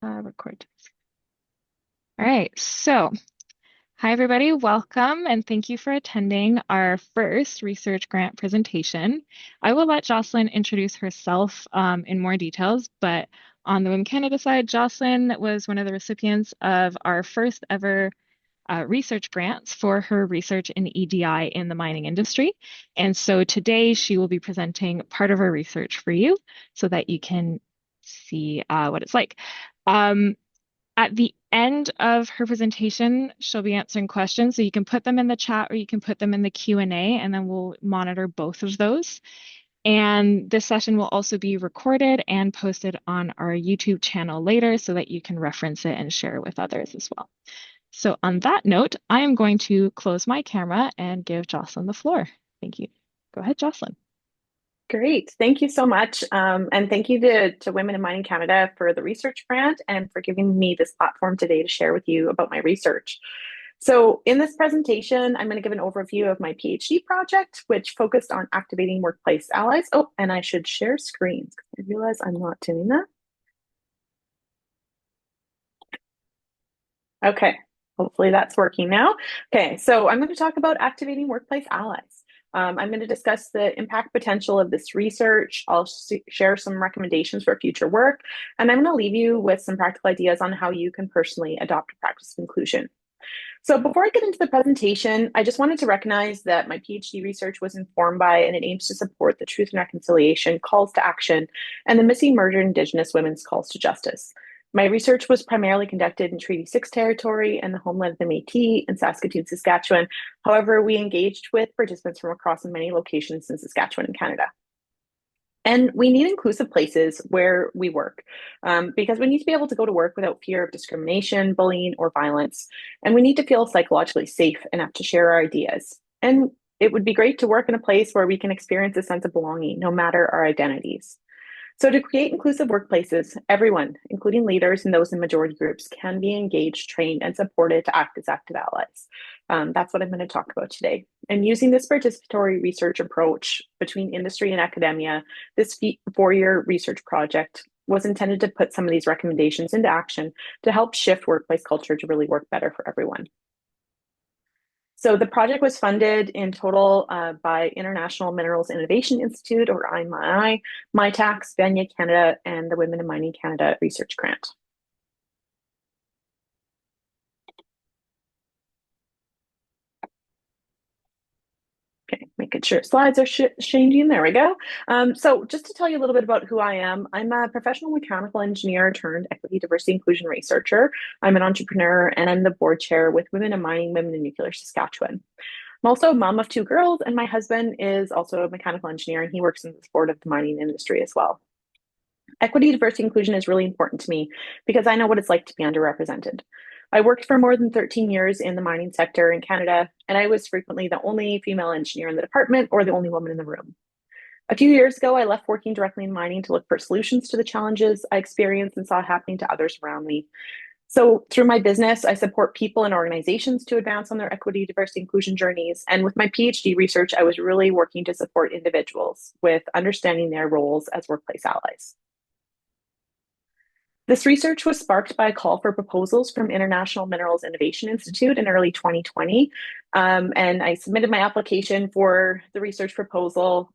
Record. All right. So, hi, everybody. Welcome and thank you for attending our first research grant presentation. I will let Jocelyn introduce herself in more details, but on the WIM Canada side, Jocelyn was one of the recipients of our first ever research grants for her research in EDI in the mining industry. And so today she will be presenting part of her research for you so that you can see what it's like. Um, At the end of her presentation, she'll be answering questions. So you can put them in the chat or you can put them in the Q&A, and then we'll monitor both of those. And this session will also be recorded and posted on our YouTube channel later so that you can reference it and share it with others as well. So on that note, I am going to close my camera and give Jocelyn the floor. Thank you. Go ahead, Jocelyn. Great. Thank you so much. And thank you to Women in Mining Canada for the research grant and for giving me this platform today to share with you about my research. So in this presentation, I'm going to give an overview of my PhD project, which focused on activating workplace allies. Oh, and I should share screens. I realize I'm not doing that. Okay, hopefully that's working now. Okay, so I'm going to talk about activating workplace allies. I'm going to discuss the impact potential of this research. I'll share some recommendations for future work, and I'm going to leave you with some practical ideas on how you can personally adopt a practice of inclusion. So before I get into the presentation, I just wanted to recognize that my PhD research was informed by and it aims to support the Truth and Reconciliation calls to action and the Missing Murdered Indigenous Women's calls to justice. My research was primarily conducted in Treaty 6 territory and the homeland of the Métis in Saskatoon, Saskatchewan. However, we engaged with participants from across many locations in Saskatchewan and Canada. And we need inclusive places where we work because we need to be able to go to work without fear of discrimination, bullying, or violence. And we need to feel psychologically safe enough to share our ideas. And it would be great to work in a place where we can experience a sense of belonging, no matter our identities. So, to create inclusive workplaces, everyone, including leaders and those in majority groups, can be engaged, trained, and supported to act as active allies. That's what I'm going to talk about today. And using this participatory research approach between industry and academia, this 4-year research project was intended to put some of these recommendations into action to help shift workplace culture to really work better for everyone. So the project was funded in total by International Minerals Innovation Institute, or IMI, MyTax, WIM Canada, and the Women in Mining Canada Research Grant. Okay, making sure slides are changing. There we go. So just to tell you a little bit about who I am, I'm a professional mechanical engineer turned equity, diversity, inclusion researcher. I'm an entrepreneur and I'm the board chair with Women in Mining, Women in Nuclear Saskatchewan. I'm also a mom of 2 girls, and my husband is also a mechanical engineer, and he works in the support of the mining industry as well. Equity, diversity, inclusion is really important to me because I know what it's like to be underrepresented. I worked for more than 13 years in the mining sector in Canada, and I was frequently the only female engineer in the department or the only woman in the room. A few years ago, I left working directly in mining to look for solutions to the challenges I experienced and saw happening to others around me. So through my business, I support people and organizations to advance on their equity, diversity, inclusion journeys. And with my PhD research, I was really working to support individuals with understanding their roles as workplace allies. This research was sparked by a call for proposals from International Minerals Innovation Institute in early 2020. And I submitted my application for the research proposal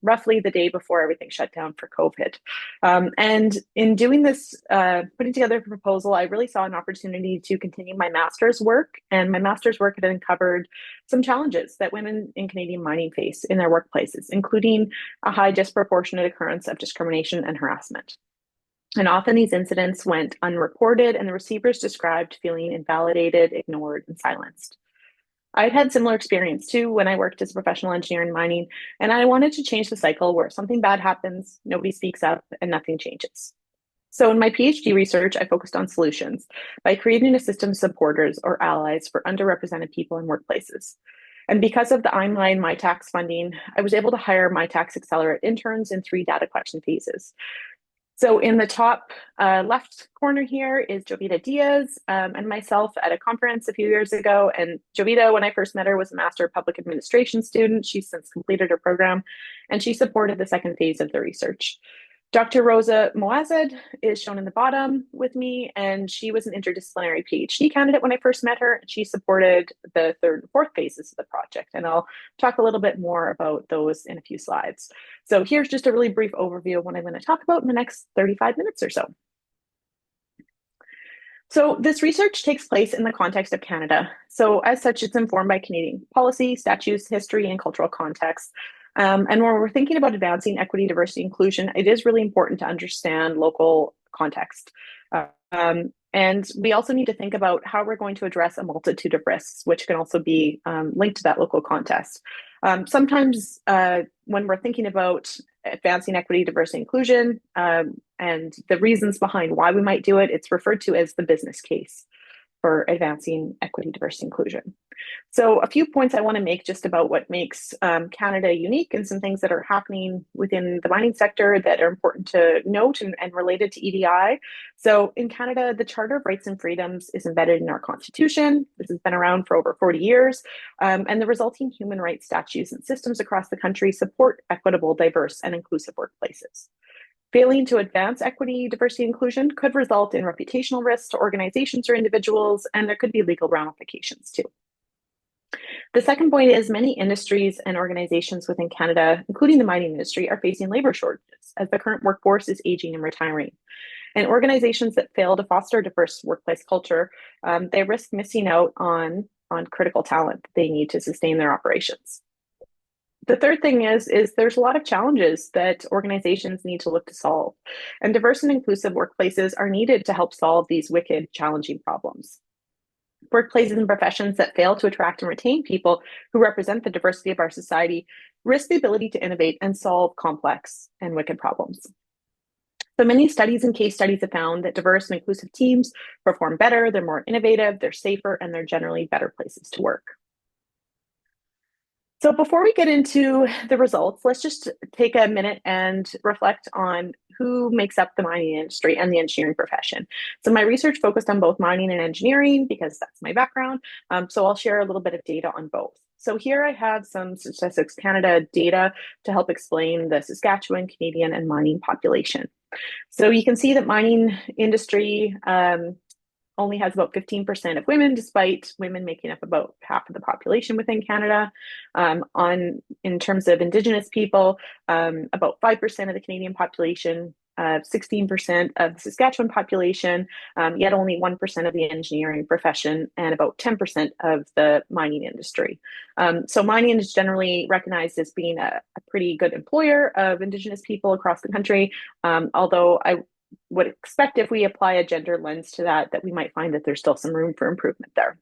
roughly the day before everything shut down for COVID. And in doing this, putting together a proposal, I really saw an opportunity to continue my master's work. And my master's work had uncovered some challenges that women in Canadian mining face in their workplaces, including a high disproportionate occurrence of discrimination and harassment. And often these incidents went unreported, and the receivers described feeling invalidated, ignored, and silenced. I'd had similar experience too when I worked as a professional engineer in mining, and I wanted to change the cycle where something bad happens, nobody speaks up, and nothing changes. So in my PhD research, I focused on solutions by creating a system of supporters or allies for underrepresented people in workplaces. And because of the IMI and MyTax funding, I was able to hire MyTax Accelerate interns in 3 data collection phases. So in the top left corner here is Jovita Diaz and myself at a conference a few years ago. And Jovita, when I first met her, was a Master of Public Administration student. She's since completed her program, and she supported the second phase of the research. Dr. Rosa Moazed is shown in the bottom with me, and she was an interdisciplinary PhD candidate when I first met her. She supported the third and fourth phases of the project, and I'll talk a little bit more about those in a few slides. So here's just a really brief overview of what I'm going to talk about in the next 35 minutes or so. So this research takes place in the context of Canada. So as such, it's informed by Canadian policy, statutes, history, and cultural context. And when we're thinking about advancing equity, diversity, inclusion, it is really important to understand local context. And we also need to think about how we're going to address a multitude of risks, which can also be linked to that local context. Sometimes when we're thinking about advancing equity, diversity, inclusion, and the reasons behind why we might do it, it's referred to as the business case for advancing equity, diversity, inclusion. So a few points I want to make just about what makes Canada unique and some things that are happening within the mining sector that are important to note and related to EDI. So in Canada, the Charter of Rights and Freedoms is embedded in our Constitution. This has been around for over 40 years, and the resulting human rights statutes and systems across the country support equitable, diverse, and inclusive workplaces. Failing to advance equity, diversity, inclusion could result in reputational risks to organizations or individuals, and there could be legal ramifications too. The second point is many industries and organizations within Canada, including the mining industry, are facing labor shortages as the current workforce is aging and retiring. And organizations that fail to foster a diverse workplace culture, they risk missing out on critical talent they need to sustain their operations. The third thing is there's a lot of challenges that organizations need to look to solve, and diverse and inclusive workplaces are needed to help solve these wicked, challenging problems. Workplaces and professions that fail to attract and retain people who represent the diversity of our society risk the ability to innovate and solve complex and wicked problems. So many studies and case studies have found that diverse and inclusive teams perform better, they're more innovative, they're safer, and they're generally better places to work. So before we get into the results, let's just take a minute and reflect on who makes up the mining industry and the engineering profession. So my research focused on both mining and engineering because that's my background. So I'll share a little bit of data on both. So here I have some Statistics Canada data to help explain the Saskatchewan, Canadian, and mining population. So you can see that mining industry only has about 15% of women, despite women making up about half of the population within Canada. In terms of Indigenous people, about 5% of the Canadian population, 16% of the Saskatchewan population, yet only 1% of the engineering profession, and about 10% of the mining industry. So mining is generally recognized as being a pretty good employer of Indigenous people across the country, although I would expect if we apply a gender lens to that we might find that there's still some room for improvement there.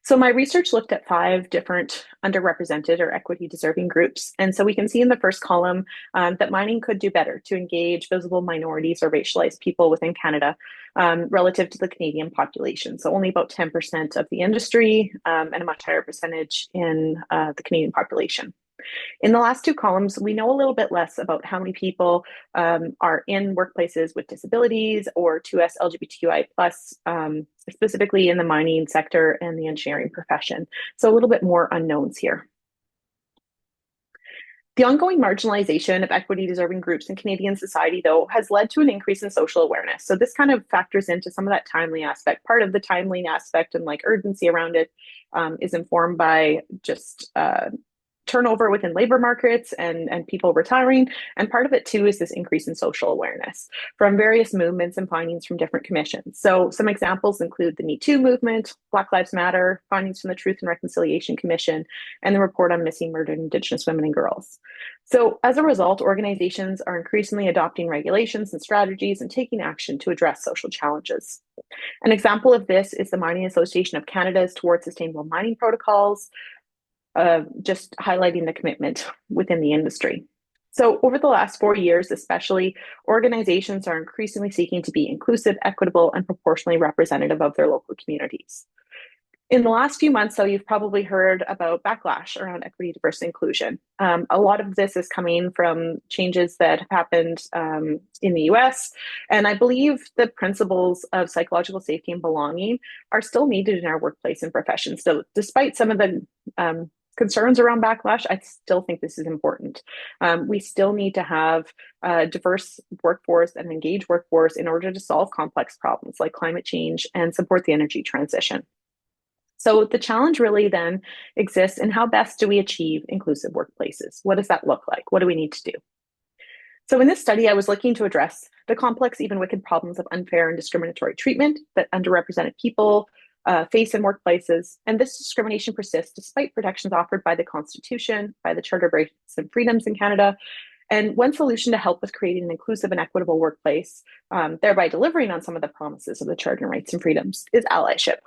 So my research looked at 5 different underrepresented or equity deserving groups. And so we can see in the first column that mining could do better to engage visible minorities or racialized people within Canada relative to the Canadian population. So only about 10% of the industry and a much higher percentage in the Canadian population. In the last 2 columns, we know a little bit less about how many people are in workplaces with disabilities or 2S LGBTQI+, specifically in the mining sector and the engineering profession. So a little bit more unknowns here. The ongoing marginalization of equity deserving groups in Canadian society, though, has led to an increase in social awareness. So this kind of factors into some of that timely aspect. Part of the timely aspect and like urgency around it is informed by just turnover within labor markets and people retiring. And part of it too is this increase in social awareness from various movements and findings from different commissions. So some examples include the Me Too movement, Black Lives Matter, findings from the Truth and Reconciliation Commission, and the report on missing murdered Indigenous women and girls. So as a result, organizations are increasingly adopting regulations and strategies and taking action to address social challenges. An example of this is the Mining Association of Canada's Towards Sustainable Mining Protocols, just highlighting the commitment within the industry. So over the last 4 years, especially, organizations are increasingly seeking to be inclusive, equitable, and proportionally representative of their local communities. In the last few months, though, you've probably heard about backlash around equity, diversity, inclusion. A lot of this is coming from changes that have happened in the US. And I believe the principles of psychological safety and belonging are still needed in our workplace and professions. So despite some of the concerns around backlash, I still think this is important. We still need to have a diverse workforce and engaged workforce in order to solve complex problems like climate change and support the energy transition. So the challenge really then exists in how best do we achieve inclusive workplaces? What does that look like? What do we need to do? So in this study, I was looking to address the complex, even wicked problems of unfair and discriminatory treatment that underrepresented people face in workplaces. And this discrimination persists despite protections offered by the Constitution, by the Charter of Rights and Freedoms in Canada. And one solution to help with creating an inclusive and equitable workplace, thereby delivering on some of the promises of the Charter of Rights and Freedoms, is allyship.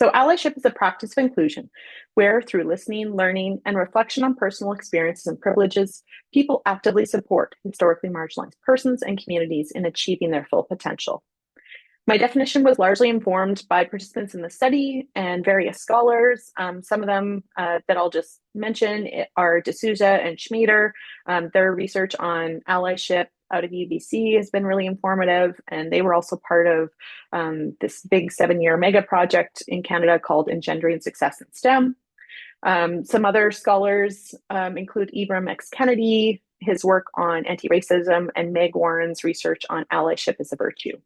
So, allyship is a practice of inclusion where, through listening, learning, and reflection on personal experiences and privileges, people actively support historically marginalized persons and communities in achieving their full potential. My definition was largely informed by participants in the study and various scholars. Some of them that I'll just mention are D'Souza and Schmader. Their research on allyship out of UBC has been really informative, and they were also part of this big 7-year mega project in Canada called Engendering Success in STEM. Some other scholars include Ibram X. Kennedy, his work on anti-racism, and Meg Warren's research on allyship as a virtue.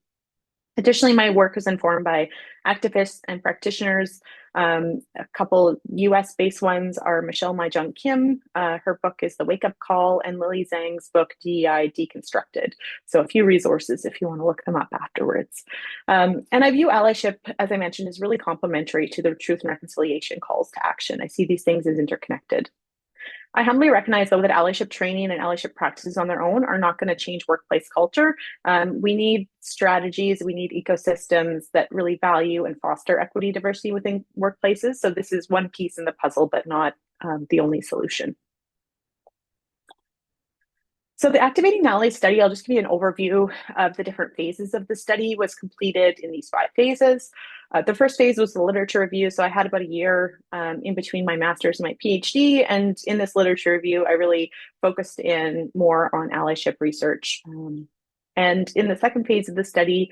Additionally, my work was informed by activists and practitioners. A couple US-based ones are Michelle Mai-Jung Kim. Her book is The Wake Up Call, and Lily Zhang's book, DEI Deconstructed. So a few resources if you want to look them up afterwards. And I view allyship, as I mentioned, as really complementary to the truth and reconciliation calls to action. I see these things as interconnected. I humbly recognize, though, that allyship training and allyship practices on their own are not going to change workplace culture. We need strategies, we need ecosystems that really value and foster equity, diversity within workplaces. So this is one piece in the puzzle, but not the only solution. So the Activating Ally study, I'll just give you an overview of the different phases of the study, was completed in these 5 phases. The first phase was the literature review. So I had about a year in between my master's and my PhD. And in this literature review, I really focused in more on allyship research. And in the second phase of the study,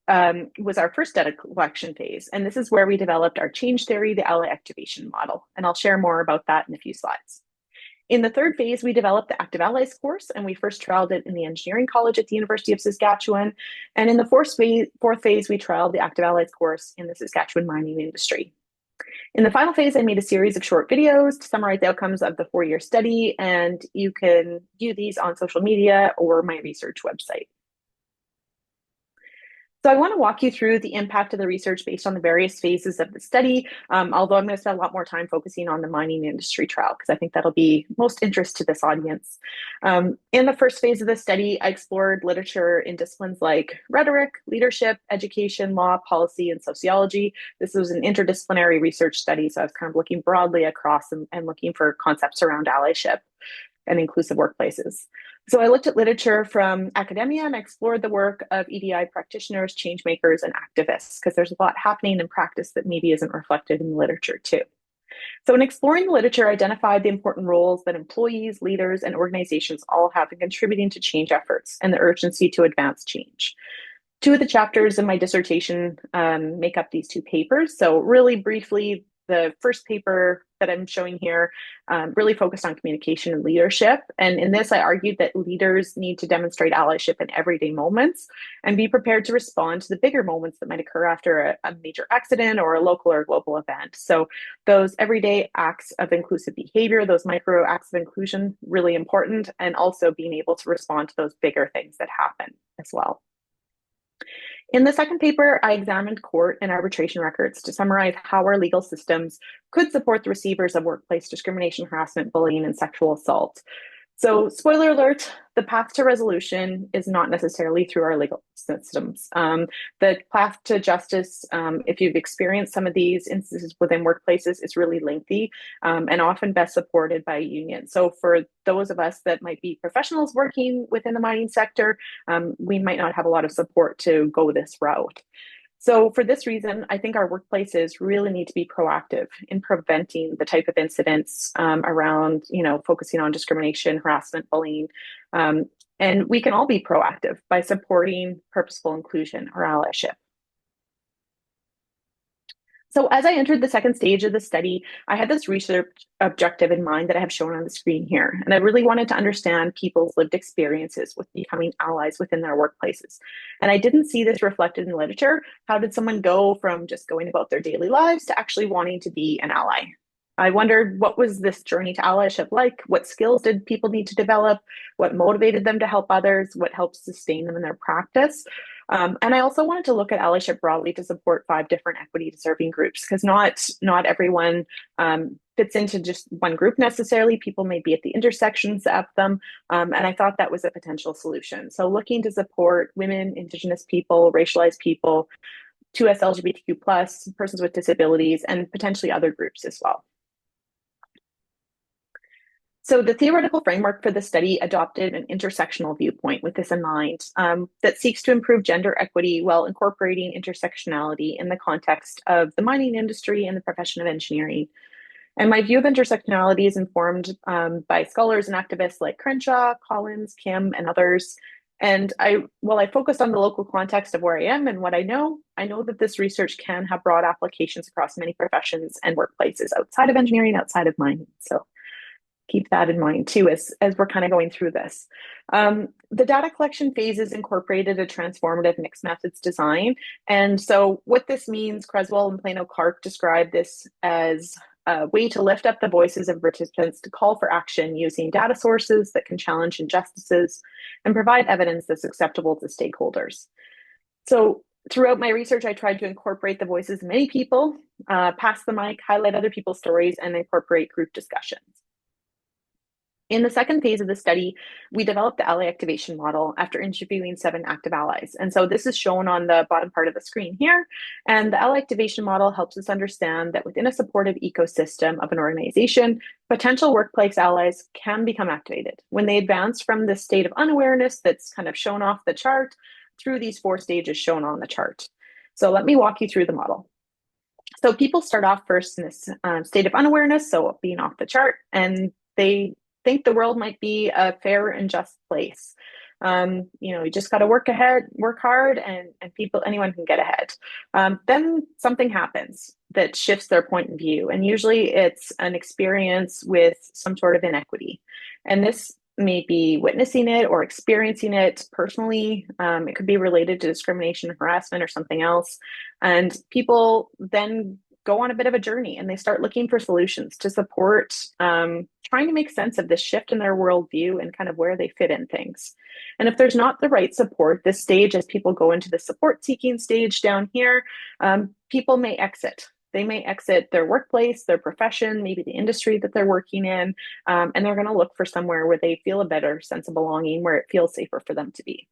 was our first data collection phase. And this is where we developed our change theory, the ally activation model. And I'll share more about that in a few slides. In the third phase, we developed the Active Allies course, and we first trialed it in the Engineering College at the University of Saskatchewan. And in the fourth phase, we trialed the Active Allies course in the Saskatchewan mining industry. In the final phase, I made a series of short videos to summarize the outcomes of the 4-year study, and you can view these on social media or my research website. So I want to walk you through the impact of the research based on the various phases of the study, although I'm going to spend a lot more time focusing on the mining industry trial because I think that'll be most interest to this audience. In the first phase of the study, I explored literature in disciplines like rhetoric, leadership, education, law, policy, and sociology. This was an interdisciplinary research study, so I was kind of looking broadly across and looking for concepts around allyship and inclusive workplaces. So I looked at literature from academia and I explored the work of EDI practitioners, change makers, and activists, because there's a lot happening in practice that maybe isn't reflected in the literature too. So in exploring the literature, I identified the important roles that employees, leaders, and organizations all have in contributing to change efforts and the urgency to advance change. 2 of the chapters in my dissertation make up these 2 papers. So really briefly, the first paper that I'm showing here really focused on communication and leadership. And in this, I argued that leaders need to demonstrate allyship in everyday moments and be prepared to respond to the bigger moments that might occur after a major accident or a local or global event. So those everyday acts of inclusive behavior, those micro acts of inclusion, really important, and also being able to respond to those bigger things that happen as well. In the second paper, I examined court and arbitration records to summarize how our legal systems could support the receivers of workplace discrimination, harassment, bullying, and sexual assault. So, spoiler alert, the path to resolution is not necessarily through our legal systems. The path to justice, if you've experienced some of these instances within workplaces, is really lengthy and often best supported by a union. So, for those of us that might be professionals working within the mining sector, we might not have a lot of support to go this route. So for this reason, I think our workplaces really need to be proactive in preventing the type of incidents around, focusing on discrimination, harassment, bullying. And we can all be proactive by supporting purposeful inclusion or allyship. So as I entered the second stage of the study, I had this research objective in mind that I have shown on the screen here. And I really wanted to understand people's lived experiences with becoming allies within their workplaces. And I didn't see this reflected in literature. How did someone go from just going about their daily lives to actually wanting to be an ally? I wondered, what was this journey to allyship like? What skills did people need to develop? What motivated them to help others? What helps sustain them in their practice? And I also wanted to look at allyship broadly to support 5 different equity deserving groups, because not everyone fits into just one group necessarily. People may be at the intersections of them, and I thought that was a potential solution. So looking to support women, Indigenous people, racialized people, 2S LGBTQ plus, persons with disabilities, and potentially other groups as well. So the theoretical framework for the study adopted an intersectional viewpoint with this in mind, that seeks to improve gender equity while incorporating intersectionality in the context of the mining industry and the profession of engineering. And my view of intersectionality is informed by scholars and activists like Crenshaw, Collins, Kim, and others. And while I focused on the local context of where I am and what I know that this research can have broad applications across many professions and workplaces outside of engineering, outside of mining. So keep that in mind too as we're kind of going through this. The data collection phases incorporated a transformative mixed methods design. And so what this means, Creswell and Plano Clark described this as a way to lift up the voices of participants to call for action using data sources that can challenge injustices and provide evidence that's acceptable to stakeholders. So throughout my research, I tried to incorporate the voices of many people, pass the mic, highlight other people's stories, and incorporate group discussions. In the second phase of the study, we developed the ally activation model after interviewing 7 active allies. And so this is shown on the bottom part of the screen here. And the ally activation model helps us understand that within a supportive ecosystem of an organization, potential workplace allies can become activated when they advance from the state of unawareness that's kind of shown off the chart through these 4 stages shown on the chart. So let me walk you through the model. So people start off first in this state of unawareness, so being off the chart, and they think the world might be a fair and just place. You just got to work hard, and anyone can get ahead. Then something happens that shifts their point of view, and usually it's an experience with some sort of inequity, and this may be witnessing it or experiencing it personally. It could be related to discrimination, harassment, or something else, and people then go on a bit of a journey and they start looking for solutions to support trying to make sense of this shift in their worldview and kind of where they fit in things. And if there's not the right support, this stage, as people go into the support seeking stage down here, people may exit. They may exit their workplace, their profession, maybe the industry that they're working in, and they're going to look for somewhere where they feel a better sense of belonging, where it feels safer for them to be.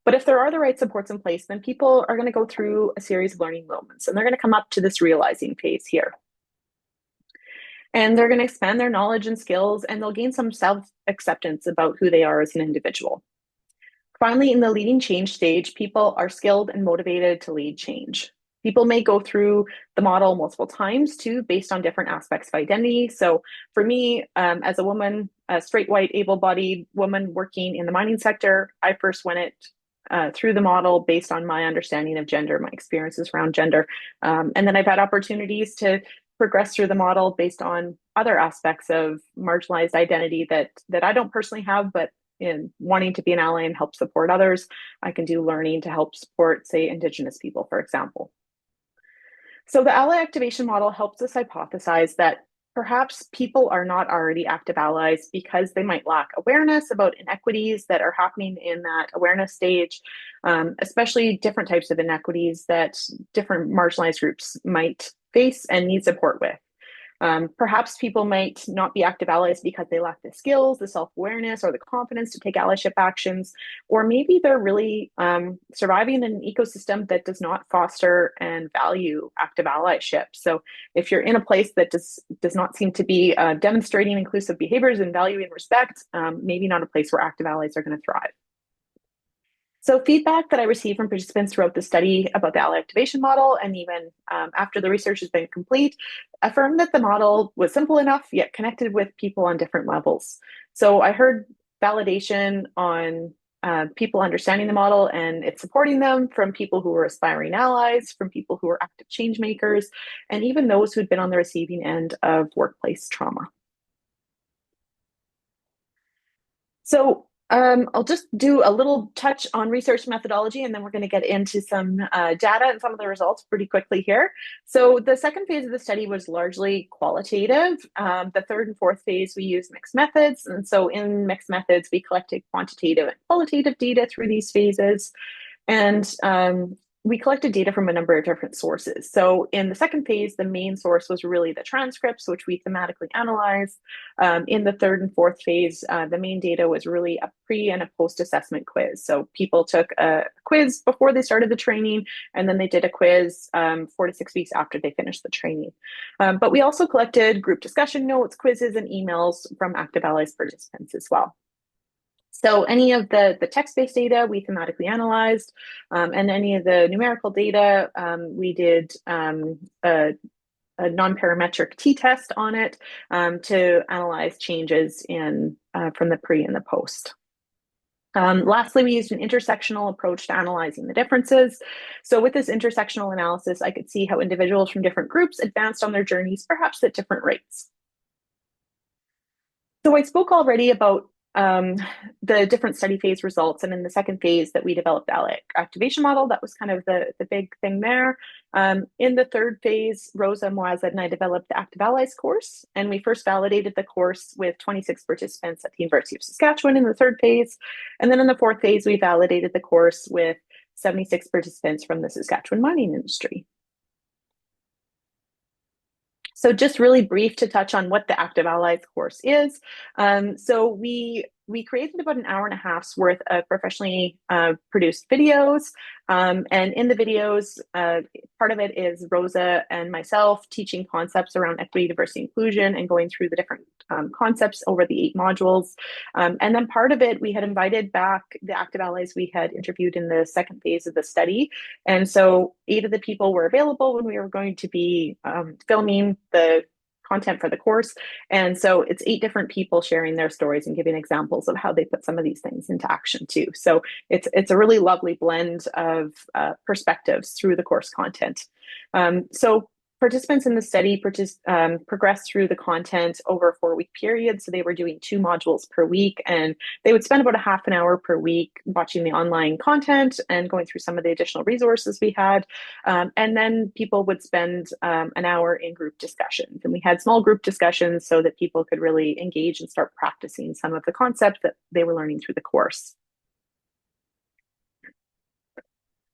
But if there are the right supports in place, then people are going to go through a series of learning moments, and they're going to come up to this realizing phase here. And they're going to expand their knowledge and skills, and they'll gain some self-acceptance about who they are as an individual. Finally, in the leading change stage, people are skilled and motivated to lead change. People may go through the model multiple times too, based on different aspects of identity. So for me, as a woman, a straight, white, able-bodied woman working in the mining sector, I first went it through the model based on my understanding of gender, my experiences around gender. And then I've had opportunities to progress through the model based on other aspects of marginalized identity that I don't personally have, but in wanting to be an ally and help support others, I can do learning to help support, say, Indigenous people, for example. So the ally activation model helps us hypothesize that perhaps people are not already active allies because they might lack awareness about inequities that are happening in that awareness stage, especially different types of inequities that different marginalized groups might face and need support with. Perhaps people might not be active allies because they lack the skills, the self-awareness, or the confidence to take allyship actions, or maybe they're really surviving in an ecosystem that does not foster and value active allyship. So if you're in a place that does not seem to be demonstrating inclusive behaviors and valuing respect, maybe not a place where active allies are going to thrive. So feedback that I received from participants throughout the study about the ally activation model, and even after the research has been complete, affirmed that the model was simple enough, yet connected with people on different levels. So I heard validation on people understanding the model and it's supporting them, from people who were aspiring allies, from people who were active change makers, and even those who'd been on the receiving end of workplace trauma. So I'll just do a little touch on research methodology, and then we're going to get into some data and some of the results pretty quickly here. So the second phase of the study was largely qualitative. The third and fourth phase, we used mixed methods. And so in mixed methods, we collected quantitative and qualitative data through these phases. And we collected data from a number of different sources. So in the second phase, the main source was really the transcripts, which we thematically analyzed. In the third and fourth phase, the main data was really a pre and a post-assessment quiz. So people took a quiz before they started the training, and then they did a quiz 4 to 6 weeks after they finished the training. But we also collected group discussion notes, quizzes, and emails from Active Allies participants as well. So any of the text-based data we thematically analyzed, and any of the numerical data, we did a non-parametric t-test on it to analyze changes in from the pre and the post. Lastly, we used an intersectional approach to analyzing the differences. So with this intersectional analysis, I could see how individuals from different groups advanced on their journeys, perhaps at different rates. So I spoke already about the different study phase results. And in the second phase that we developed the ally activation model, that was kind of the big thing there. In the third phase, Rosa, Moazed, and I developed the Active Allies course. And we first validated the course with 26 participants at the University of Saskatchewan in the third phase. And then in the fourth phase, we validated the course with 76 participants from the Saskatchewan mining industry. So just really brief to touch on what the Active Allies course is. So we created about an hour and a half's worth of professionally produced videos. And in the videos, part of it is Rosa and myself teaching concepts around equity, diversity, inclusion, and going through the different concepts over the 8 modules. And then part of it, we had invited back the Active Allies we had interviewed in the second phase of the study. And so 8 of the people were available when we were going to be filming the content for the course. And so it's 8 different people sharing their stories and giving examples of how they put some of these things into action too. So it's a really lovely blend of perspectives through the course content. So participants in the study progressed through the content over a 4-week period. So they were doing 2 modules per week, and they would spend about a half an hour per week watching the online content and going through some of the additional resources we had. And then people would spend an hour in group discussions. And we had small group discussions so that people could really engage and start practicing some of the concepts that they were learning through the course.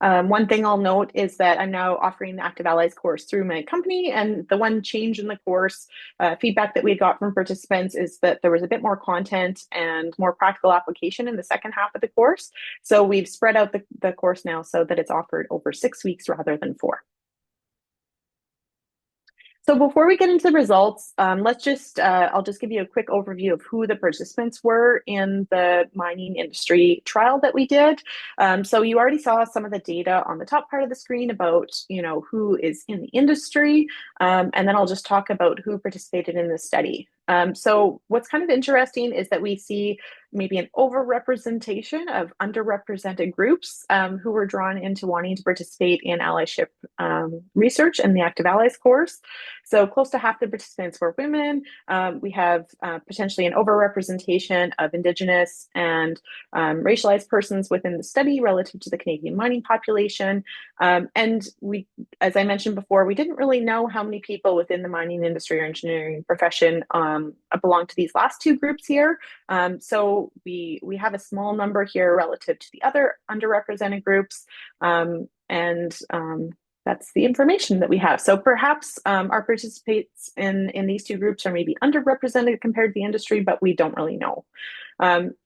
One thing I'll note is that I'm now offering the Active Allies course through my company, and the one change in the course feedback that we got from participants is that there was a bit more content and more practical application in the second half of the course. So we've spread out the course now so that it's offered over 6 weeks rather than 4. So before we get into the results, I'll just give you a quick overview of who the participants were in the mining industry trial that we did. So you already saw some of the data on the top part of the screen about, who is in the industry. And then I'll just talk about who participated in the study. So what's kind of interesting is that we see maybe an overrepresentation of underrepresented groups who were drawn into wanting to participate in allyship research in the Active Allies course. So close to half the participants were women. We have potentially an overrepresentation of Indigenous and racialized persons within the study relative to the Canadian mining population. And we, as I mentioned before, we didn't really know how many people within the mining industry or engineering profession belong to these last 2 groups here. So we have a small number here relative to the other underrepresented groups. That's the information that we have. So perhaps our participants in these 2 groups are maybe underrepresented compared to the industry, but we don't really know.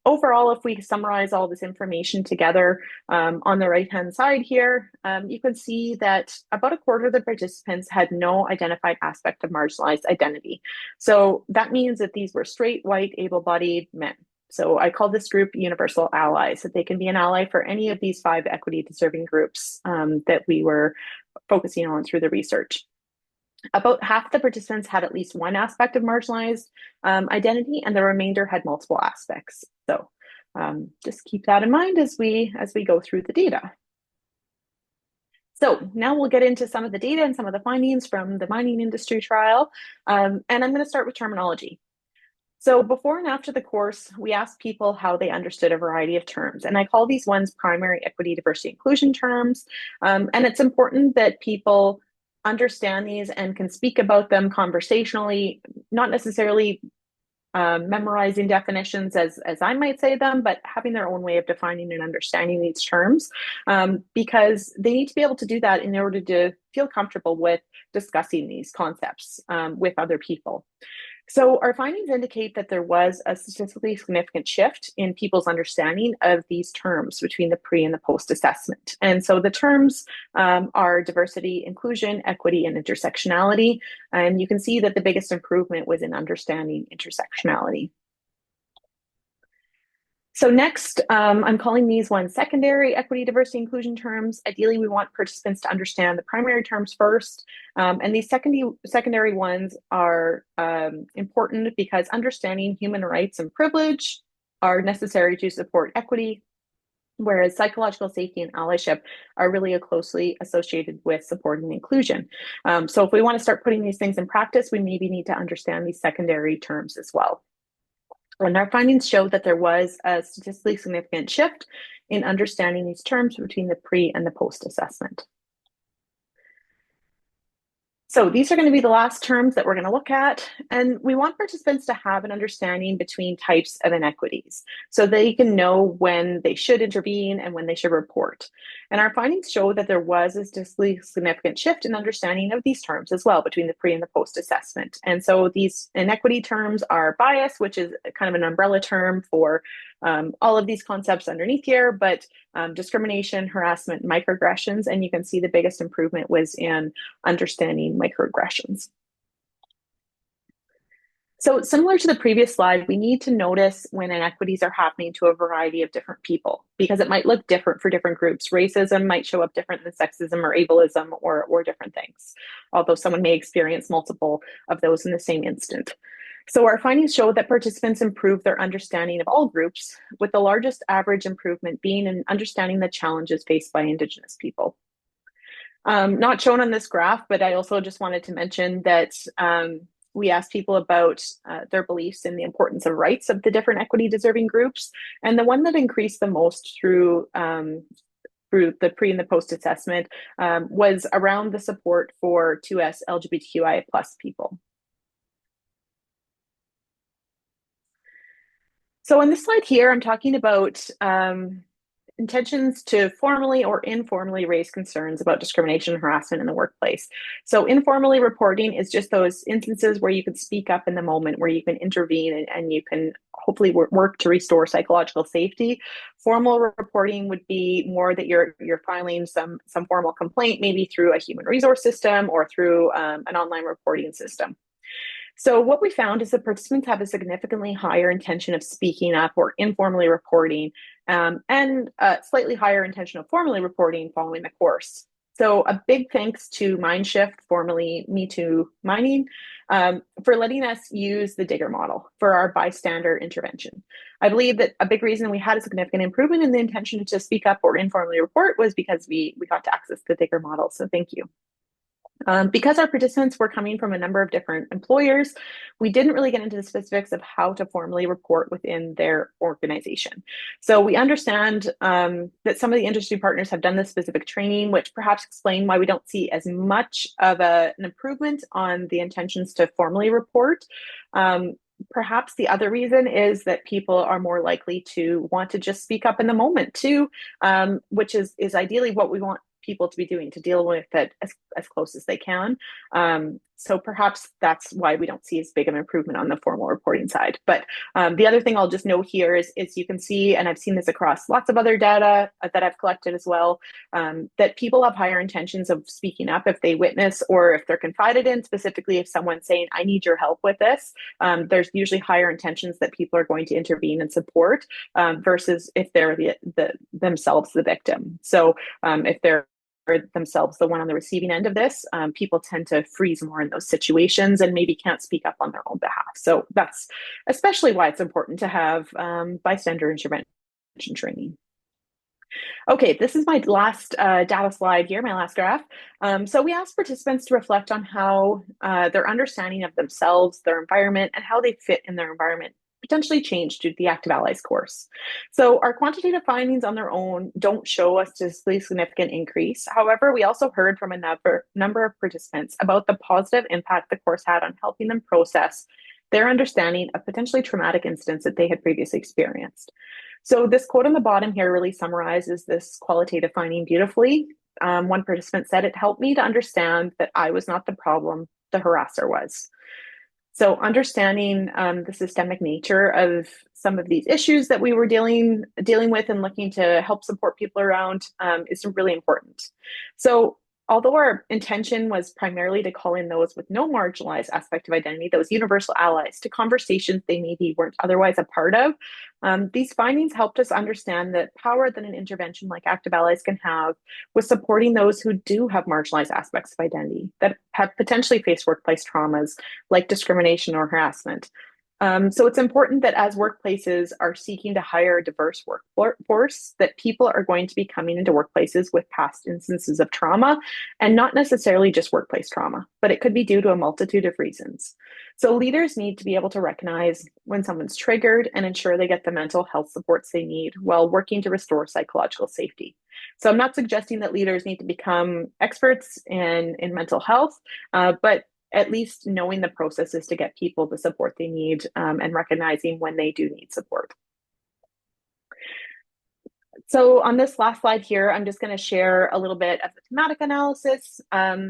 Overall, if we summarize all this information together on the right-hand side here, you can see that about a quarter of the participants had no identified aspect of marginalized identity. So that means that these were straight, white, able-bodied men. So I call this group universal allies, that they can be an ally for any of these 5 equity deserving groups that we were focusing on through the research. About half the participants had at least one aspect of marginalized identity, and the remainder had multiple aspects. So just keep that in mind as we go through the data. So now we'll get into some of the data and some of the findings from the mining industry trial. And I'm going to start with terminology. So before and after the course, we asked people how they understood a variety of terms. And I call these ones primary equity, diversity, inclusion terms. And it's important that people understand these and can speak about them conversationally, not necessarily memorizing definitions as I might say them, but having their own way of defining and understanding these terms, because they need to be able to do that in order to feel comfortable with discussing these concepts with other people. So our findings indicate that there was a statistically significant shift in people's understanding of these terms between the pre and the post assessment. And so the terms are diversity, inclusion, equity, and intersectionality. And you can see that the biggest improvement was in understanding intersectionality. So next, I'm calling these ones secondary equity, diversity, inclusion terms. Ideally, we want participants to understand the primary terms first. And these secondary ones are important because understanding human rights and privilege are necessary to support equity, whereas psychological safety and allyship are really closely associated with supporting inclusion. So if we want to start putting these things in practice, we maybe need to understand these secondary terms as well. And our findings showed that there was a statistically significant shift in understanding these terms between the pre and the post assessment. So these are going to be the last terms that we're going to look at. And we want participants to have an understanding between types of inequities so they can know when they should intervene and when they should report. And our findings show that there was a statistically significant shift in understanding of these terms as well between the pre and the post assessment. And so these inequity terms are bias, which is kind of an umbrella term for all of these concepts underneath here, but discrimination, harassment, microaggressions, and you can see the biggest improvement was in understanding microaggressions. So similar to the previous slide, we need to notice when inequities are happening to a variety of different people because it might look different for different groups. Racism might show up different than sexism or ableism or different things, although someone may experience multiple of those in the same instant. So our findings show that participants improve their understanding of all groups, with the largest average improvement being in understanding the challenges faced by Indigenous people. Not shown on this graph, but I also just wanted to mention that we asked people about their beliefs in the importance of rights of the different equity deserving groups. And the one that increased the most through the pre and the post assessment was around the support for 2S LGBTQIA+ people. So on this slide here, I'm talking about intentions to formally or informally raise concerns about discrimination and harassment in the workplace. So informally reporting is just those instances where you can speak up in the moment, where you can intervene and you can hopefully work to restore psychological safety. Formal reporting would be more that you're filing some formal complaint, maybe through a human resource system or through an online reporting system. So what we found is that participants have a significantly higher intention of speaking up or informally reporting, and a slightly higher intention of formally reporting following the course. So a big thanks to Mindshift, formerly Me Too Mining, for letting us use the Digger model for our bystander intervention. I believe that a big reason we had a significant improvement in the intention to speak up or informally report was because we got to access the Digger model. So thank you. Because our participants were coming from a number of different employers, we didn't really get into the specifics of how to formally report within their organization. So we understand that some of the industry partners have done this specific training, which perhaps explain why we don't see as much of an improvement on the intentions to formally report. Perhaps the other reason is that people are more likely to want to just speak up in the moment too, which is ideally what we want people to be doing, to deal with it as close as they can. So perhaps that's why we don't see as big of an improvement on the formal reporting side. But the other thing I'll just note here is you can see, and I've seen this across lots of other data that I've collected as well, that people have higher intentions of speaking up if they witness or if they're confided in, specifically if someone's saying, I need your help with this. There's usually higher intentions that people are going to intervene and support versus if they're themselves the victim. So if they're themselves the one on the receiving end of this, people tend to freeze more in those situations and maybe can't speak up on their own behalf. So that's especially why it's important to have bystander intervention training. Okay, this is my last data slide here, my last graph. So we asked participants to reflect on how their understanding of themselves, their environment, and how they fit in their environment potentially changed due to the Active Allies course. So our quantitative findings on their own don't show a statistically significant increase. However, we also heard from a number of participants about the positive impact the course had on helping them process their understanding of potentially traumatic incidents that they had previously experienced. So this quote on the bottom here really summarizes this qualitative finding beautifully. One participant said, "It helped me to understand that I was not the problem, the harasser was." So understanding the systemic nature of some of these issues that we were dealing with and looking to help support people around is really important. So although our intention was primarily to call in those with no marginalized aspect of identity, those universal allies, to conversations they maybe weren't otherwise a part of, these findings helped us understand the power that an intervention like Active Allies can have with supporting those who do have marginalized aspects of identity that have potentially faced workplace traumas like discrimination or harassment. So it's important that as workplaces are seeking to hire a diverse workforce, that people are going to be coming into workplaces with past instances of trauma, and not necessarily just workplace trauma, but it could be due to a multitude of reasons. So leaders need to be able to recognize when someone's triggered and ensure they get the mental health supports they need while working to restore psychological safety. So I'm not suggesting that leaders need to become experts in mental health, but at least knowing the processes to get people the support they need, and recognizing when they do need support. So on this last slide here, I'm just going to share a little bit of the thematic analysis.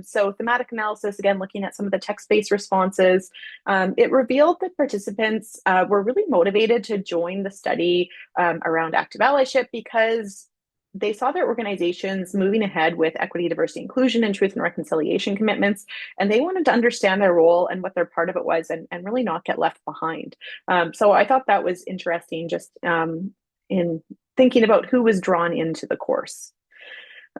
So thematic analysis, again, looking at some of the text-based responses, it revealed that participants were really motivated to join the study around active allyship because they saw their organizations moving ahead with equity, diversity, inclusion, and truth and reconciliation commitments, and they wanted to understand their role and what their part of it was, and really not get left behind. So I thought that was interesting, just in thinking about who was drawn into the course.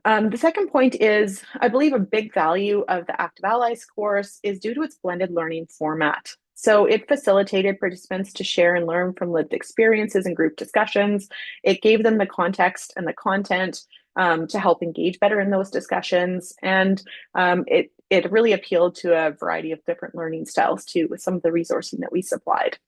The second point is, I believe a big value of the Active Allies course is due to its blended learning format. So it facilitated participants to share and learn from lived experiences and group discussions. It gave them the context and the content to help engage better in those discussions. And it really appealed to a variety of different learning styles too, with some of the resourcing that we supplied.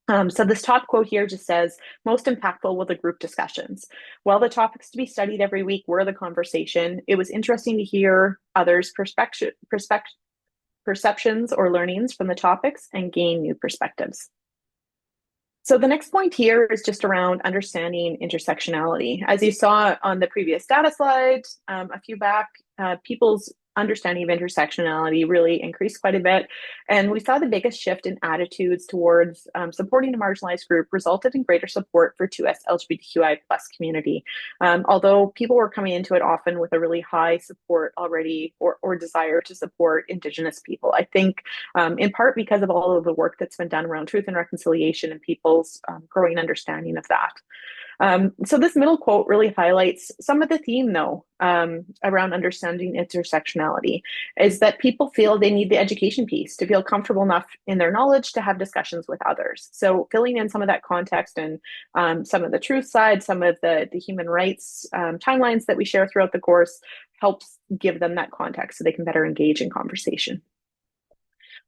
So this top quote here just says, most impactful were the group discussions. While the topics to be studied every week were the conversation, it was interesting to hear others' perceptions or learnings from the topics and gain new perspectives. So the next point here is just around understanding intersectionality. As you saw on the previous data slide a few back, people's understanding of intersectionality really increased quite a bit. And we saw the biggest shift in attitudes towards supporting a marginalized group resulted in greater support for 2S LGBTQI plus community. Although people were coming into it often with a really high support already or desire to support Indigenous people. I think in part because of all of the work that's been done around truth and reconciliation and people's growing understanding of that. So this middle quote really highlights some of the theme, though, around understanding intersectionality, is that people feel they need the education piece to feel comfortable enough in their knowledge to have discussions with others. So filling in some of that context and some of the truth side, some of the human rights timelines that we share throughout the course helps give them that context so they can better engage in conversation.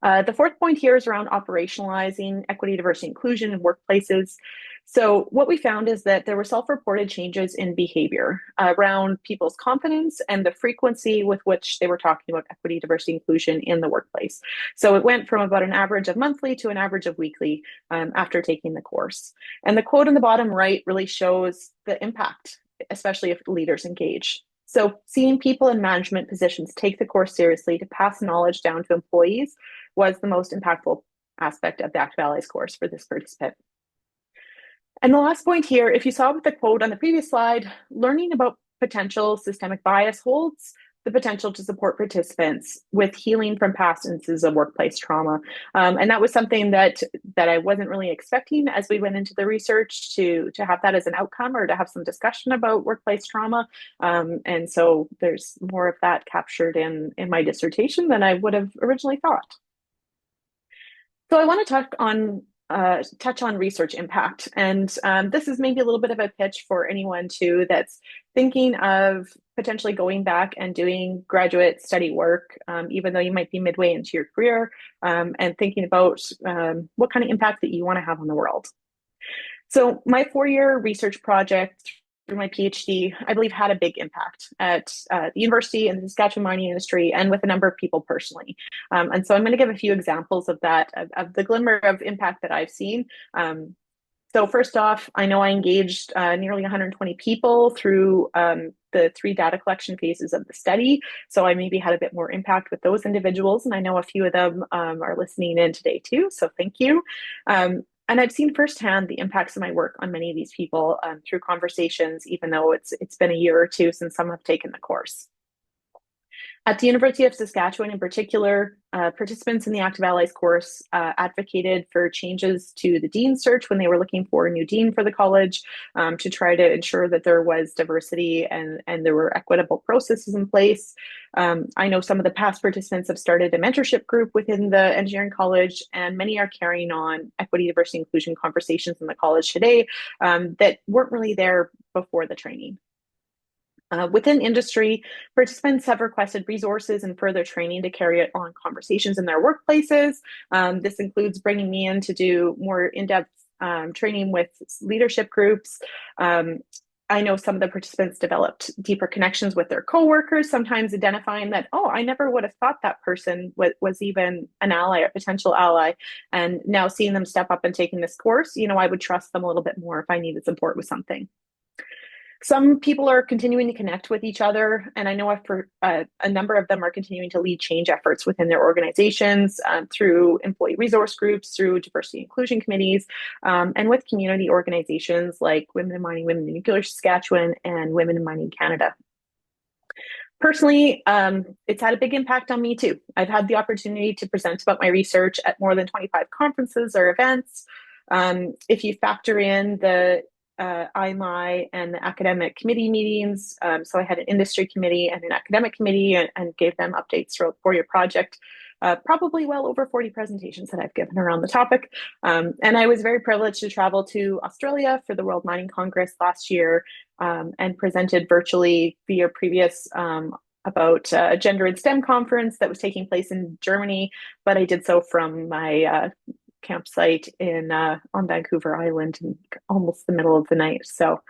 The fourth point here is around operationalizing equity, diversity, inclusion in workplaces. So what we found is that there were self-reported changes in behavior around people's confidence and the frequency with which they were talking about equity, diversity, inclusion in the workplace. So it went from about an average of monthly to an average of weekly after taking the course. And the quote on the bottom right really shows the impact, especially if leaders engage. So seeing people in management positions take the course seriously to pass knowledge down to employees was the most impactful aspect of the Active Allies course for this participant. And the last point here, if you saw with the quote on the previous slide, learning about potential systemic bias holds the potential to support participants with healing from past instances of workplace trauma. And that was something that I wasn't really expecting as we went into the research to have that as an outcome or to have some discussion about workplace trauma. And so there's more of that captured in my dissertation than I would have originally thought. So I want to talk on touch on research impact. And this is maybe a little bit of a pitch for anyone too that's thinking of potentially going back and doing graduate study work, even though you might be midway into your career, and thinking about what kind of impact that you want to have on the world. So my 4-year research project through my PhD, I believe had a big impact at the university and the Saskatchewan mining industry and with a number of people personally. And so I'm going to give a few examples of that, of the glimmer of impact that I've seen. So first off, I know I engaged nearly 120 people through the 3 data collection phases of the study. So I maybe had a bit more impact with those individuals. And I know a few of them are listening in today too. So thank you. And I've seen firsthand the impacts of my work on many of these people through conversations, even though it's been a year or two since some have taken the course. At the University of Saskatchewan in particular, participants in the Active Allies course advocated for changes to the dean search when they were looking for a new dean for the college to try to ensure that there was diversity and there were equitable processes in place. I know some of the past participants have started a mentorship group within the engineering college, and many are carrying on equity, diversity, inclusion conversations in the college today that weren't really there before the training. Within industry, participants have requested resources and further training to carry on conversations in their workplaces. This includes bringing me in to do more in-depth training with leadership groups. I know some of the participants developed deeper connections with their coworkers, sometimes identifying that, oh, I never would have thought that person was even an ally or potential ally. And now seeing them step up and taking this course, I would trust them a little bit more if I needed support with something. Some people are continuing to connect with each other, and I know a number of them are continuing to lead change efforts within their organizations through employee resource groups, through diversity inclusion committees, and with community organizations like Women in Mining, Women in Nuclear Saskatchewan, and Women in Mining Canada. Personally, it's had a big impact on me too. I've had the opportunity to present about my research at more than 25 conferences or events. If you factor in the IMI and the academic committee meetings. So I had an industry committee and an academic committee and gave them updates throughout the 4-year project. Probably well over 40 presentations that I've given around the topic. And I was very privileged to travel to Australia for the World Mining Congress last year and presented virtually via previous about a gender and STEM conference that was taking place in Germany, but I did so from my campsite on Vancouver Island in almost the middle of the night. So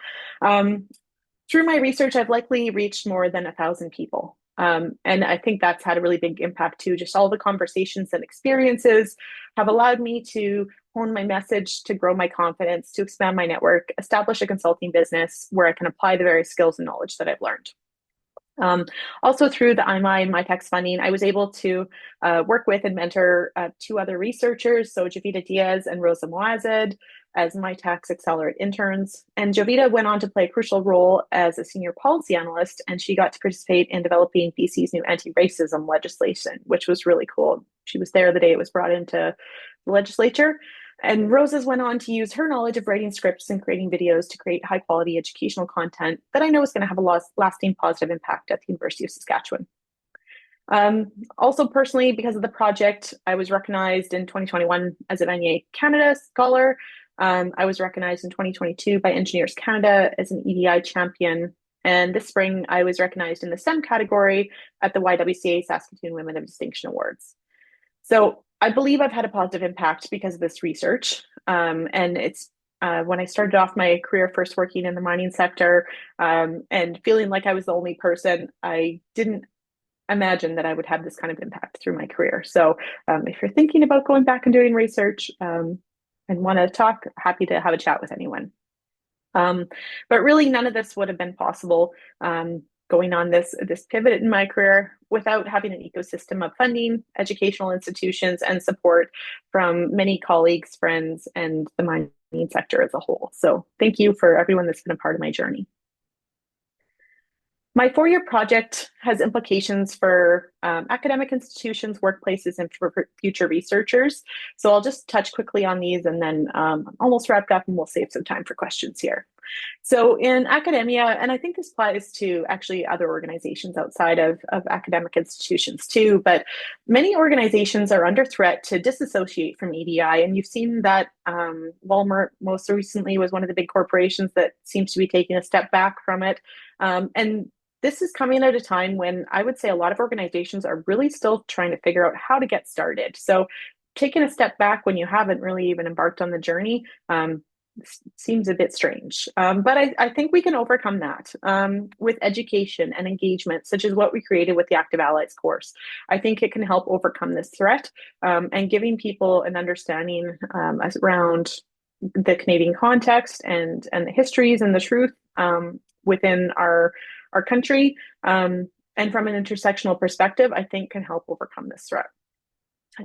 through my research, I've likely reached more than 1,000 people. And I think that's had a really big impact too. Just all the conversations and experiences have allowed me to hone my message, to grow my confidence, to expand my network, establish a consulting business where I can apply the various skills and knowledge that I've learned. Also through the IMI and MyTax funding, I was able to work with and mentor 2 other researchers, so Jovita Diaz and Rosa Moazed, as MyTax Accelerate interns. And Jovita went on to play a crucial role as a senior policy analyst, and she got to participate in developing BC's new anti-racism legislation, which was really cool. She was there the day it was brought into the legislature. And Roses went on to use her knowledge of writing scripts and creating videos to create high quality educational content that I know is going to have a lasting positive impact at the University of Saskatchewan. Also personally, because of the project, I was recognized in 2021 as a WIM Canada Scholar. I was recognized in 2022 by Engineers Canada as an EDI champion. And this spring, I was recognized in the STEM category at the YWCA Saskatoon Women of Distinction Awards. So I believe I've had a positive impact because of this research. And it's when I started off my career first working in the mining sector and feeling like I was the only person, I didn't imagine that I would have this kind of impact through my career. So if you're thinking about going back and doing research and want to talk, happy to have a chat with anyone. But really, none of this would have been possible going on this pivot in my career without having an ecosystem of funding, educational institutions, and support from many colleagues, friends, and the mining sector as a whole. So thank you for everyone that's been a part of my journey. My 4-year project has implications for academic institutions, workplaces, and for future researchers. So I'll just touch quickly on these and then almost wrapped up and we'll save some time for questions here. So in academia, and I think this applies to actually other organizations outside of academic institutions too, but many organizations are under threat to disassociate from EDI. And you've seen that Walmart most recently was one of the big corporations that seems to be taking a step back from it. And this is coming at a time when I would say a lot of organizations are really still trying to figure out how to get started. So taking a step back when you haven't really even embarked on the journey seems a bit strange. But I think we can overcome that with education and engagement, such as what we created with the Active Allies course. I think it can help overcome this threat and giving people an understanding around the Canadian context and the histories and the truth within our country. And from an intersectional perspective, I think can help overcome this threat.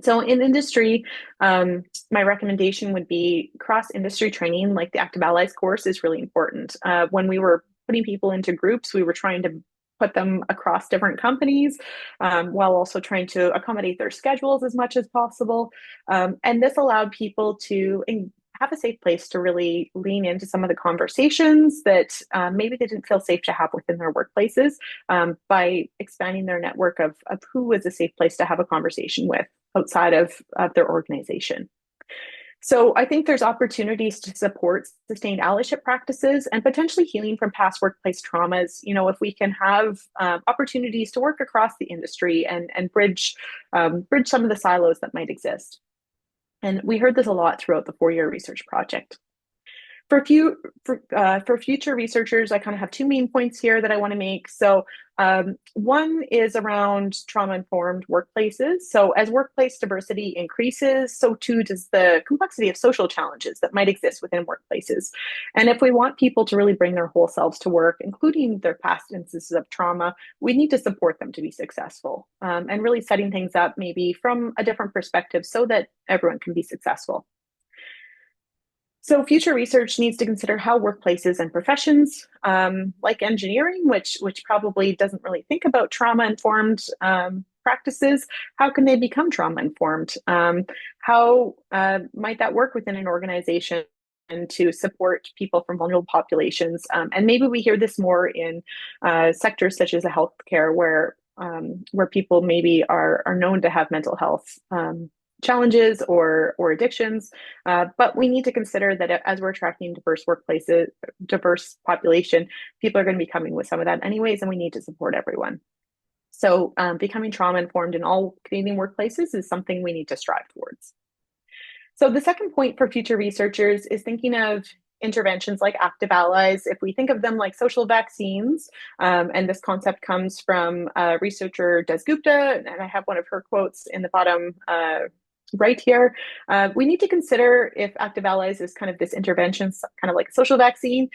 So in industry, my recommendation would be cross-industry training, like the Active Allies course is really important. When we were putting people into groups, we were trying to put them across different companies while also trying to accommodate their schedules as much as possible. And this allowed people to have a safe place to really lean into some of the conversations that maybe they didn't feel safe to have within their workplaces by expanding their network of who was a safe place to have a conversation with outside of their organization. So I think there's opportunities to support sustained allyship practices and potentially healing from past workplace traumas. You know, if we can have opportunities to work across the industry and bridge some of the silos that might exist. And we heard this a lot throughout the 4-year research project. For future researchers, I kind of have two main points here that I want to make. So one is around trauma-informed workplaces. So as workplace diversity increases, so too does the complexity of social challenges that might exist within workplaces. And if we want people to really bring their whole selves to work, including their past instances of trauma, we need to support them to be successful and really setting things up maybe from a different perspective so that everyone can be successful. So future research needs to consider how workplaces and professions like engineering, which probably doesn't really think about trauma-informed practices, how can they become trauma-informed? How might that work within an organization and to support people from vulnerable populations? And maybe we hear this more in sectors such as healthcare, where people maybe are known to have mental health challenges or addictions, but we need to consider that as we're attracting diverse workplaces, diverse population, people are going to be coming with some of that anyways, and we need to support everyone. So becoming trauma informed in all Canadian workplaces is something we need to strive towards. So the second point for future researchers is thinking of interventions like active allies. If we think of them like social vaccines, and this concept comes from researcher Des Gupta, and I have one of her quotes in the bottom right here. We need to consider if active allies is kind of this intervention, kind of like a social vaccine.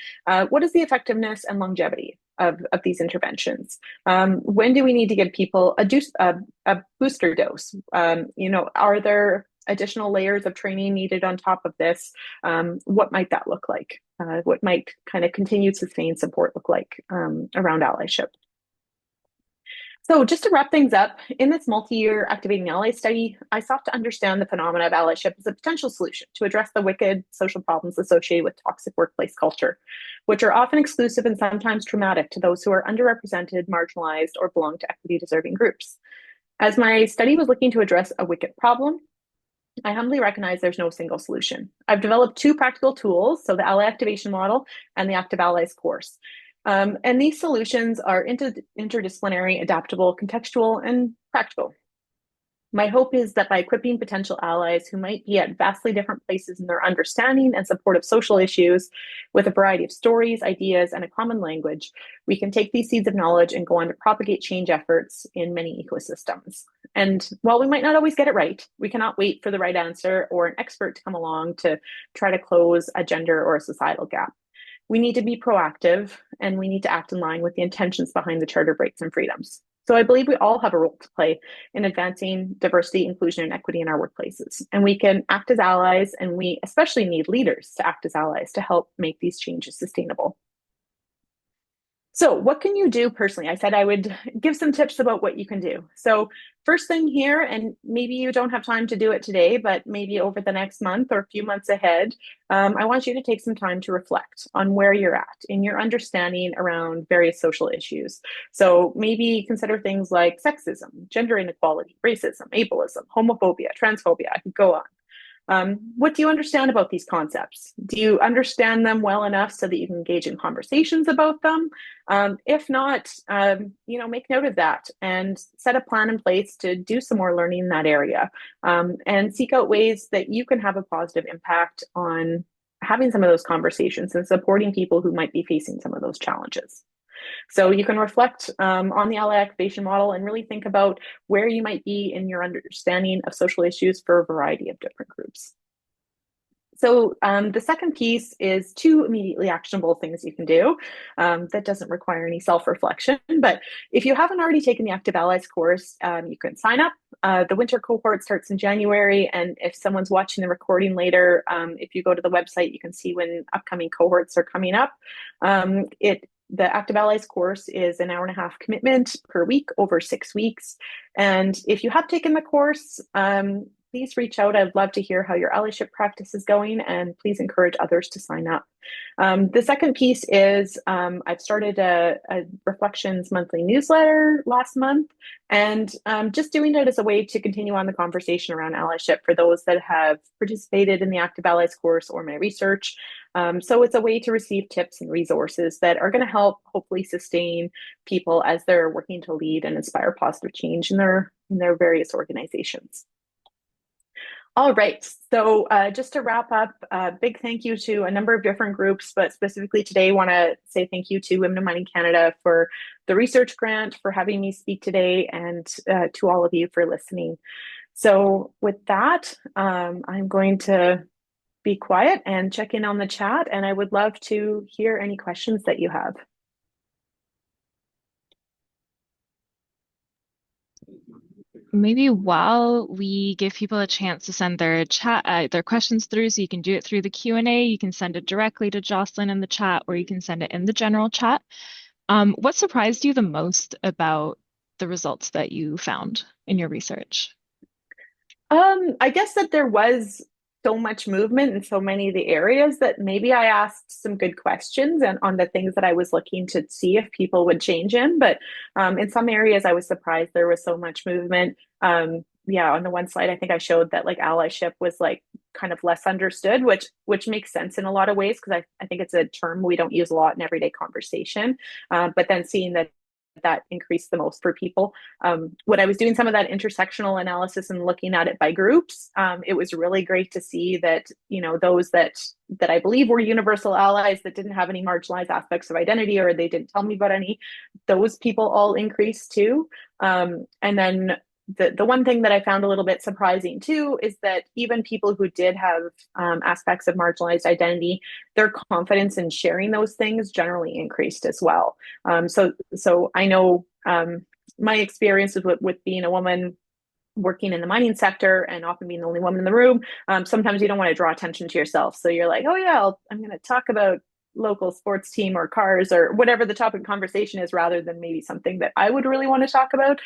What is the effectiveness and longevity of these interventions? When do we need to give people a booster dose? Are there additional layers of training needed on top of this? What might that look like? What might kind of continued sustained support look like around allyship? So just to wrap things up, in this multi-year Activating Allies study, I sought to understand the phenomena of allyship as a potential solution to address the wicked social problems associated with toxic workplace culture, which are often exclusive and sometimes traumatic to those who are underrepresented, marginalized, or belong to equity-deserving groups. As my study was looking to address a wicked problem, I humbly recognize there's no single solution. I've developed two practical tools, so the Ally Activation Model and the Active Allies course. And these solutions are interdisciplinary, adaptable, contextual, and practical. My hope is that by equipping potential allies who might be at vastly different places in their understanding and support of social issues with a variety of stories, ideas, and a common language, we can take these seeds of knowledge and go on to propagate change efforts in many ecosystems. And while we might not always get it right, we cannot wait for the right answer or an expert to come along to try to close a gender or a societal gap. We need to be proactive and we need to act in line with the intentions behind the Charter of Rights and Freedoms. So I believe we all have a role to play in advancing diversity, inclusion, and equity in our workplaces. And we can act as allies, and we especially need leaders to act as allies to help make these changes sustainable. So, what can you do personally? I said I would give some tips about what you can do. So, first thing here, and maybe you don't have time to do it today, but maybe over the next month or a few months ahead, I want you to take some time to reflect on where you're at in your understanding around various social issues. So, maybe consider things like sexism, gender inequality, racism, ableism, homophobia, transphobia. I could go on. What do you understand about these concepts? Do you understand them well enough so that you can engage in conversations about them? If not, make note of that and set a plan in place to do some more learning in that area, and seek out ways that you can have a positive impact on having some of those conversations and supporting people who might be facing some of those challenges. So you can reflect on the ally activation model and really think about where you might be in your understanding of social issues for a variety of different groups. So the second piece is two immediately actionable things you can do that doesn't require any self-reflection. But if you haven't already taken the Active Allies course, you can sign up. The winter cohort starts in January. And if someone's watching the recording later, if you go to the website, you can see when upcoming cohorts are coming up. The Active Allies course is an hour and a half commitment per week over 6 weeks. And if you have taken the course, please reach out. I'd love to hear how your allyship practice is going, and please encourage others to sign up. The second piece is I've started a Reflections monthly newsletter last month, and just doing it as a way to continue on the conversation around allyship for those that have participated in the Active Allies course or my research. So it's a way to receive tips and resources that are going to help hopefully sustain people as they're working to lead and inspire positive change in their various organizations. All right. So just to wrap up, a big thank you to a number of different groups, but specifically today, I want to say thank you to Women in Mining Canada for the research grant, for having me speak today, and to all of you for listening. So with that, I'm going to be quiet and check in on the chat, and I would love to hear any questions that you have. Maybe while we give people a chance to send their questions through, so you can do it through the Q&A, you can send it directly to Jocelyn in the chat, or you can send it in the general chat. What surprised you the most about the results that you found in your research? I guess that there was so much movement in so many of the areas that maybe I asked some good questions and on the things that I was looking to see if people would change in. But in some areas, I was surprised there was so much movement. Yeah, on the one slide, I think I showed that like allyship was like kind of less understood, which makes sense in a lot of ways because I think it's a term we don't use a lot in everyday conversation. But then seeing that increased the most for people. When I was doing some of that intersectional analysis and looking at it by groups, it was really great to see that, those that I believe were universal allies that didn't have any marginalized aspects of identity, or they didn't tell me about any, those people all increased too. And then the one thing that I found a little bit surprising too is that even people who did have aspects of marginalized identity, their confidence in sharing those things generally increased as well. So I know my experiences with being a woman working in the mining sector and often being the only woman in the room, sometimes you don't want to draw attention to yourself. So you're like, oh yeah, I'm going to talk about local sports team or cars or whatever the topic of conversation is, rather than maybe something that I would really want to talk about.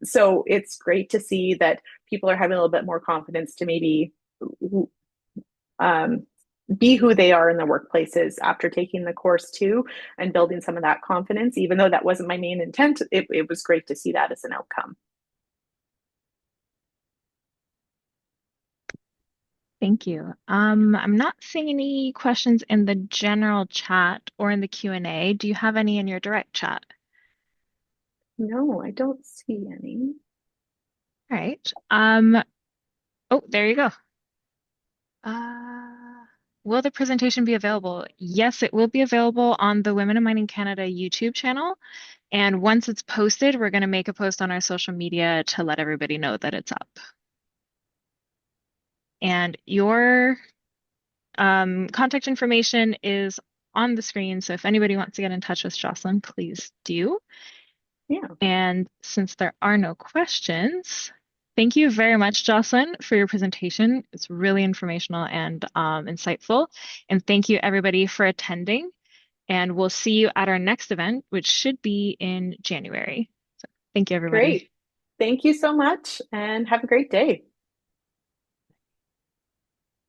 So it's great to see that people are having a little bit more confidence to maybe be who they are in their workplaces after taking the course too, and building some of that confidence. Even though that wasn't my main intent, it was great to see that as an outcome. Thank you. I'm not seeing any questions in the general chat or in the Q&A. Do you have any in your direct chat? No, I don't see any. All right. Oh, there you go. Will the presentation be available? Yes, it will be available on the Women in Mining Canada YouTube channel. And once it's posted, we're going to make a post on our social media to let everybody know that it's up. And your contact information is on the screen. So if anybody wants to get in touch with Jocelyn, please do. Yeah. And since there are no questions, thank you very much, Jocelyn, for your presentation. It's really informational and insightful. And thank you, everybody, for attending. And we'll see you at our next event, which should be in January. So thank you, everybody. Great. Thank you so much and have a great day.